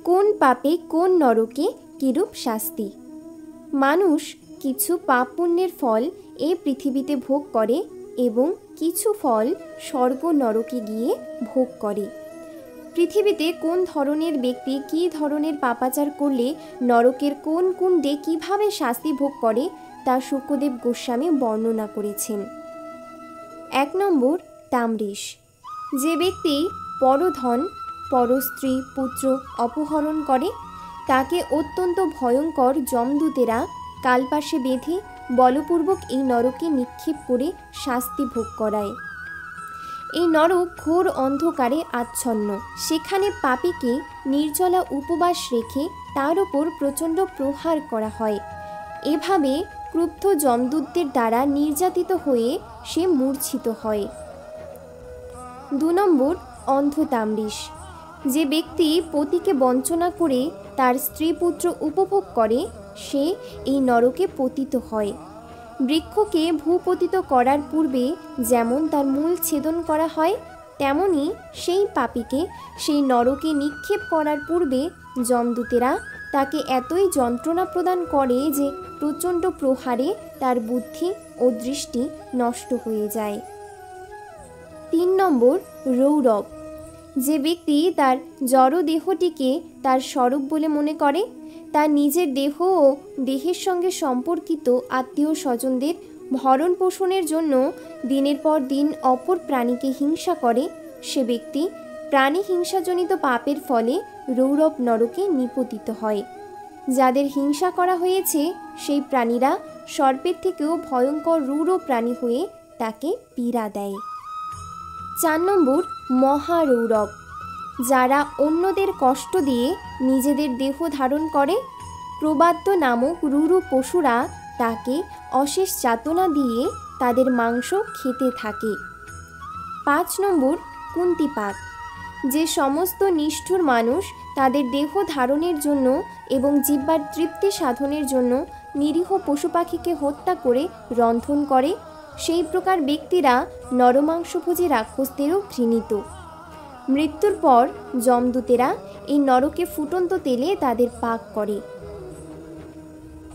কোন পাপে কোন নরকে কিরূপ শাস্তি। মানুষ কিছু পাপ পুণ্যের ফল এ পৃথিবীতে ভোগ করে এবং কিছু ফল স্বর্গ নরকে গিয়ে ভোগ করে। পৃথিবীতে কোন ধরনের ব্যক্তি কী ধরনের পাপাচার করলে নরকের কোন কুণ্ডে কিভাবে শাস্তি ভোগ করে তা শুকদেব গোস্বামী বর্ণনা করেছেন। 1 নম্বর তামরিষ। যে ব্যক্তি পরধন পরস্ত্রী পুত্র অপহরণ করে তাকে অত্যন্ত ভয়ঙ্কর যমদূতেরা কালপাশে বেঁধে বলপূর্বক এই নরকে নিক্ষেপ করে শাস্তি ভোগ করায়। এই নরক ঘোর অন্ধকারে আচ্ছন্ন। সেখানে পাপীকে নির্জলা উপবাস রেখে তার উপর প্রচণ্ড প্রহার করা হয়। এভাবে ক্রুব্ধ যমদূতদের দ্বারা নির্যাতিত হয়ে সে মূর্ছিত হয়। 2 নম্বর অন্ধ তামরিষ। যে ব্যক্তি পতিকে বঞ্চনা করে তার স্ত্রী পুত্র উপভোগ করে সে এই নরকে পতিত হয়। বৃক্ষকে ভূপতিত করার পূর্বে যেমন তার মূল ছেদন করা হয় তেমনি সেই পাপীকে সেই নরকে নিক্ষেপ করার পূর্বে যমদূতেরা তাকে এতই যন্ত্রণা প্রদান করে যে প্রচণ্ড প্রহারে তার বুদ্ধি ও দৃষ্টি নষ্ট হয়ে যায়। 3 নম্বর রৌরব। যে ব্যক্তি তার জড় দেহটিকে তার স্বরূপ বলে মনে করে, তার নিজের দেহ ও দেহের সঙ্গে সম্পর্কিত আত্মীয় স্বজনদের ভরণ পোষণের জন্য দিনের পর দিন অপর প্রাণীকে হিংসা করে, সে ব্যক্তি প্রাণী হিংসাজনিত পাপের ফলে রৌরব নরকে নিপতিত হয়। যাদের হিংসা করা হয়েছে সেই প্রাণীরা সর্পের থেকেও ভয়ঙ্কর রূঢ় প্রাণী হয়ে তাকে পীড়া দেয়। 4 নম্বর মহারৌরব। যারা অন্যদের কষ্ট দিয়ে নিজেদের দেহ ধারণ করে, প্রবাদ্য নামক রূঢ় পশুরা তাকে অশেষ যাতনা দিয়ে তাদের মাংস খেতে থাকে। 5 নম্বর কুন্তিপাত। যে সমস্ত নিষ্ঠুর মানুষ তাদের দেহ ধারণের জন্য এবং জিহ্বার তৃপ্তি সাধনের জন্য নিরীহ পশু পাখিকে হত্যা করে রন্ধন করে, সেই প্রকার ব্যক্তিরা নরমাংসভোজী রাক্ষসদেরও ঘৃণিত। মৃত্যুর পর যমদূতেরা এই নরকে ফুটন্ত তেলে তাদের পাক করে।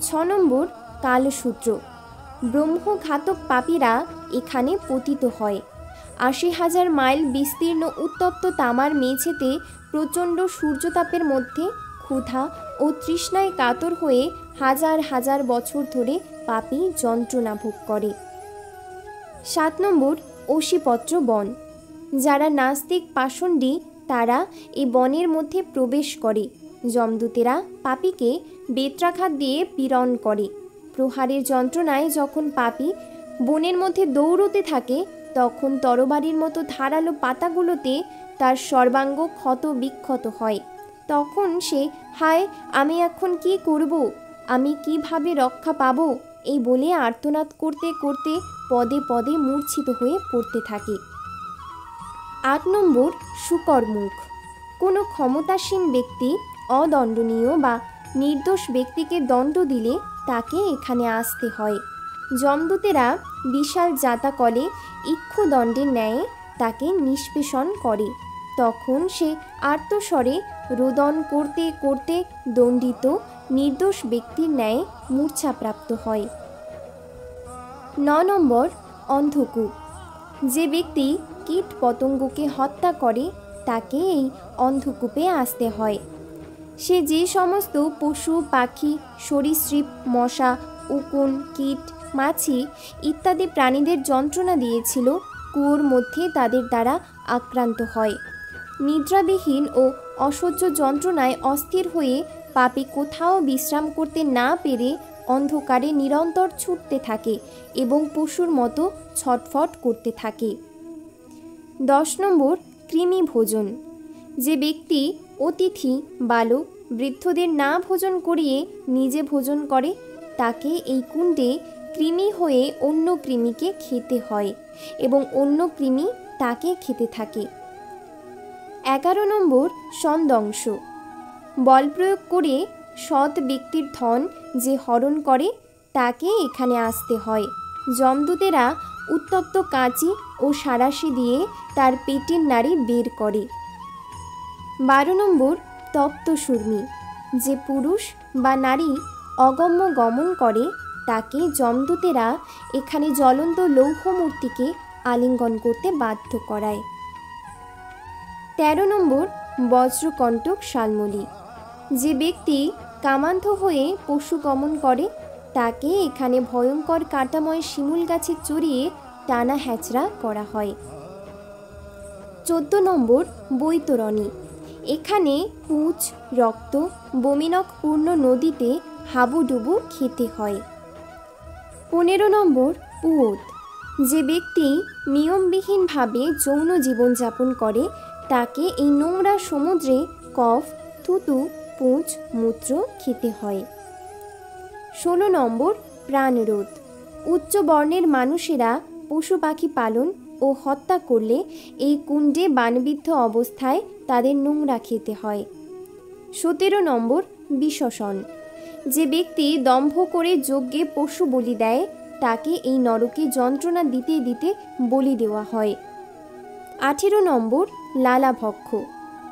6 নম্বর কালসূত্র। ব্রহ্মঘাতক পাপীরা এখানে পতিত হয়। 80,000 মাইল বিস্তীর্ণ উত্তপ্ত তামার মেঝেতে প্রচণ্ড সূর্যতাপের মধ্যে ক্ষুধা ও তৃষ্ণায় কাতর হয়ে হাজার হাজার বছর ধরে পাপী যন্ত্রণা ভোগ করে। 7 নম্বর অশীপত্র বন। যারা নাস্তিক পাষণ্ডী তারা এই বনের মধ্যে প্রবেশ করে। যমদূতেরা পাপীকে বেত্রাঘাত দিয়ে পীড়ন করে। প্রহারের যন্ত্রণায় যখন পাপী বনের মধ্যে দৌড়তে থাকে তখন তরবারির মতো ধারালো পাতাগুলোতে তার সর্বাঙ্গ ক্ষত বিক্ষত হয়। তখন সে হায় আমি এখন কি করব, আমি কিভাবে রক্ষা পাব এই বলে আর্তনাদ করতে করতে পদে পদে মূর্ছিত হয়ে পড়তে থাকে। 8 নম্বর শূকর মুখ। কোনো ক্ষমতাসীন ব্যক্তি অদণ্ডনীয় বা নির্দোষ ব্যক্তিকে দণ্ড দিলে তাকে এখানে আসতে হয়। যমদূতেরা বিশাল জাতাকলে ইক্ষুদণ্ডের ন্যায় তাকে নিষ্পেষণ করে। তখন সে আর্তস্বরে রোদন করতে করতে দণ্ডিত নির্দোষ ব্যক্তির ন্যায় মূর্ছাপ্রাপ্ত হয়। 9 নম্বর অন্ধকূপ। যে ব্যক্তি কীট পতঙ্গকে হত্যা করে তাকে এই অন্ধকূপে আসতে হয়। সে যে সমস্ত পশু পাখি সরীসৃপ মশা উকুন কীট মাছি ইত্যাদি প্রাণীদের যন্ত্রণা দিয়েছিল কুয়োর মধ্যে তাদের দ্বারা আক্রান্ত হয়। নিদ্রাবিহীন ও অসহ্য যন্ত্রণায় অস্থির হয়ে পাপী কোথাও বিশ্রাম করতে না পেরে অন্ধকারে নিরন্তর ছুটতে থাকে এবং পশুর মতো ছটফট করতে থাকে। 10 নম্বর কৃমি ভোজন। যে ব্যক্তি অতিথি বালক বৃদ্ধদের না ভোজন করিয়ে নিজে ভোজন করে তাকে এই কুণ্ডে কৃমি হয়ে অন্য কৃমিকে খেতে হয় এবং অন্য কৃমি তাকে খেতে থাকে। 11 নম্বর সন্দংশ। বল প্রয়োগ করে সৎ ব্যক্তির ধন যে হরণ করে তাকে এখানে আসতে হয়। যমদূতেরা উত্তপ্ত কাঁচি ও সাঁড়াশি দিয়ে তার পেটের নাড়ি বের করে। 12 নম্বর তপ্ত সুর্মি। যে পুরুষ বা নারী অগম্য গমন করে তাকে যমদূতেরা এখানে জ্বলন্ত লৌহমূর্তিকে আলিঙ্গন করতে বাধ্য করায়। 13 নম্বর বজ্রকণ্টক শালমলি। যে ব্যক্তি কামান্ধ হয়ে পশু গমন করে তাকে এখানে ভয়ঙ্কর কাঁটাময় শিমুল গাছে চড়িয়ে টানা হ্যাচড়া করা হয়। 14 নম্বর বৈতরণী। এখানে পুঁজ, রক্ত, বমিনকপূর্ণ নদীতে হাবুডুবু খেতে হয়। 15 নম্বর পুঁত। যে ব্যক্তি নিয়মবিহীনভাবে যৌন জীবনযাপন করে তাকে এই নোংরা সমুদ্রে কফ, থুতু, পুঁজ, মূত্র খেতে হয়। 16 নম্বর প্রাণরোধ। উচ্চ বর্ণের মানুষেরা পশু পাখি পালন ও হত্যা করলে এই কুণ্ডে বানবিদ্ধ অবস্থায় তাদের নোংরা খেতে হয়। 17 নম্বর বিশ্বসন। যে ব্যক্তি দম্ভ করে যজ্ঞে পশু বলি দেয় তাকে এই নরকে যন্ত্রণা দিতে দিতে বলি দেওয়া হয়। 18 নম্বর লালাভক্ষ।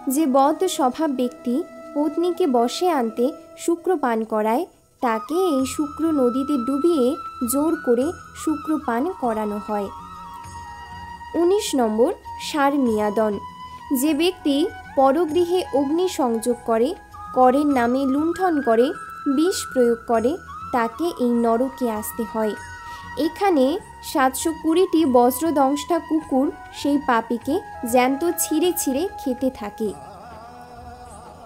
যে বদ স্বভাব ব্যক্তি পত্নীকে বশে আনতে শুক্র পান করায় তাকে এই শুক্র নদীতে ডুবিয়ে জোর করে শুক্র পান করানো হয়। 19 নম্বর সারনিয়াদন। যে ব্যক্তি পরগৃহে অগ্নি সংযোগ করে, করের নামে লুণ্ঠন করে, বিষ প্রয়োগ করে তাকে এই নরকে আসতে হয়। এখানে 720টি বজ্রদংষ্টা কুকুর সেই পাপীকে জ্যান্ত ছিঁড়ে ছিঁড়ে খেতে থাকে।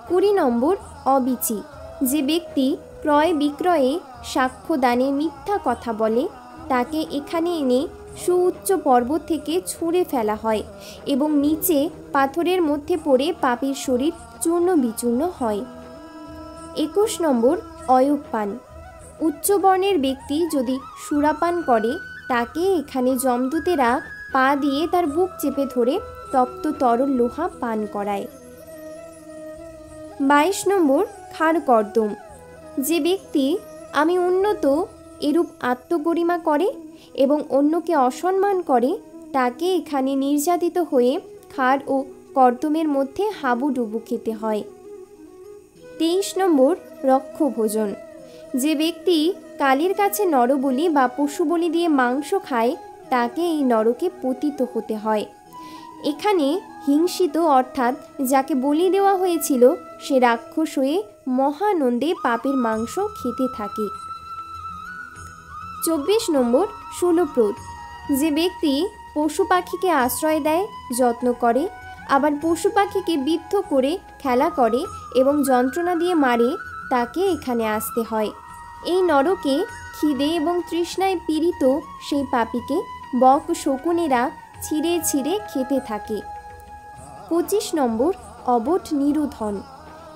20 নম্বর অবিচি। যে ব্যক্তি ক্রয় বিক্রয়ে সাক্ষ্য দানে মিথ্যা কথা বলে তাকে এখানে এনে সুউচ্চ পর্বত থেকে ছুঁড়ে ফেলা হয় এবং নিচে পাথরের মধ্যে পড়ে পাপীর শরীর চূর্ণ বিচূর্ণ হয়। 21 নম্বর অয়ুপান। উচ্চবর্ণের ব্যক্তি যদি সুরাপান করে তাকে এখানে যমদূতেরা পা দিয়ে তার বুক চেপে ধরে তপ্ত তরল লোহা পান করায়। 22 নম্বর খারকর্দম। যে ব্যক্তি আমি উন্নত এরূপ আত্মগরিমা করে এবং অন্যকে অসম্মান করে তাকে এখানে নির্যাতিত হয়ে খার ও কর্দমের মধ্যে হাবুডুবু খেতে হয়। 23 নম্বর রক্ষভোজন। যে ব্যক্তি কালীর কাছে নরবলি বা পশু বলি দিয়ে মাংস খায় তাকে এই নরকে পতিত হতে হয়। এখানে হিংসিত অর্থাৎ যাকে বলি দেওয়া হয়েছিল সে রাক্ষস হয়ে মহানন্দে পাপের মাংস খেতে থাকে। 24 নম্বর শূলপ্রদ। যে ব্যক্তি পশু পাখিকে আশ্রয় দেয়, যত্ন করে, আবার পশু পাখিকে বিদ্ধ করে খেলা করে এবং যন্ত্রণা দিয়ে মারে তাকে এখানে আসতে হয়। এই নরকে খিদে এবং তৃষ্ণায় পীড়িত সেই পাপীকে বক শকুনেরা ছিঁড়ে ছিঁড়ে খেতে থাকে। 25 নম্বর অবট নিরুধন।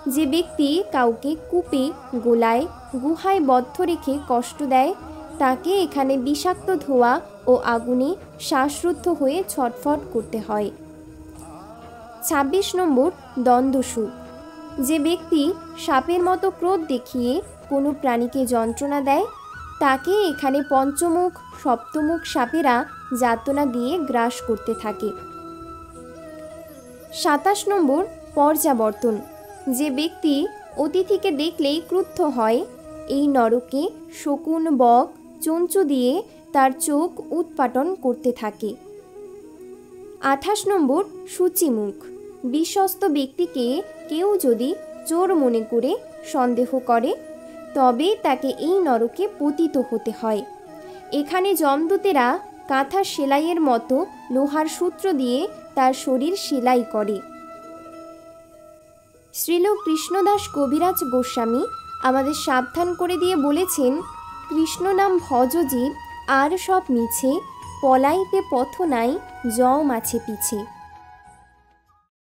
যে ব্যক্তি কাউকে কূপে, গোলায়, গুহায় বদ্ধ রেখে কষ্ট দেয় তাকে এখানে বিষাক্ত ধোঁয়া ও আগুনে শ্বাসরুদ্ধ হয়ে ছটফট করতে হয়। 26 নম্বর দ্বন্দ্বসুখ। যে ব্যক্তি সাপের মতো ক্রোধ দেখিয়ে কোনো প্রাণীকে যন্ত্রণা দেয় তাকে এখানে পঞ্চমুখ, সপ্তমুখ সাপেরা যাতনা দিয়ে গ্রাস করতে থাকে। 27 নম্বর পর্যাবর্তন। যে ব্যক্তি অতিথিকে দেখলেই ক্রুদ্ধ হয় এই নরকে শকুন, বক, চঞ্চু দিয়ে তার চোখ উৎপাটন করতে থাকে। 28 নম্বর সূচিমুখ। বিশ্বস্ত ব্যক্তিকে কেউ যদি চোর মনে করে সন্দেহ করে তবে তাকে এই নরকে পতিত হতে হয়। এখানে যমদূতেরা কাঁথা সেলাইয়ের মতো লোহার সূত্র দিয়ে তার শরীর সেলাই করে। শ্রীল কৃষ্ণদাস কবিরাজ গোস্বামী আমাদের সাবধান করে দিয়ে বলেছেন, কৃষ্ণ নাম ভজ জীব আর সব মিছে, পলাইতে পথ নাই যম আছে পিছে।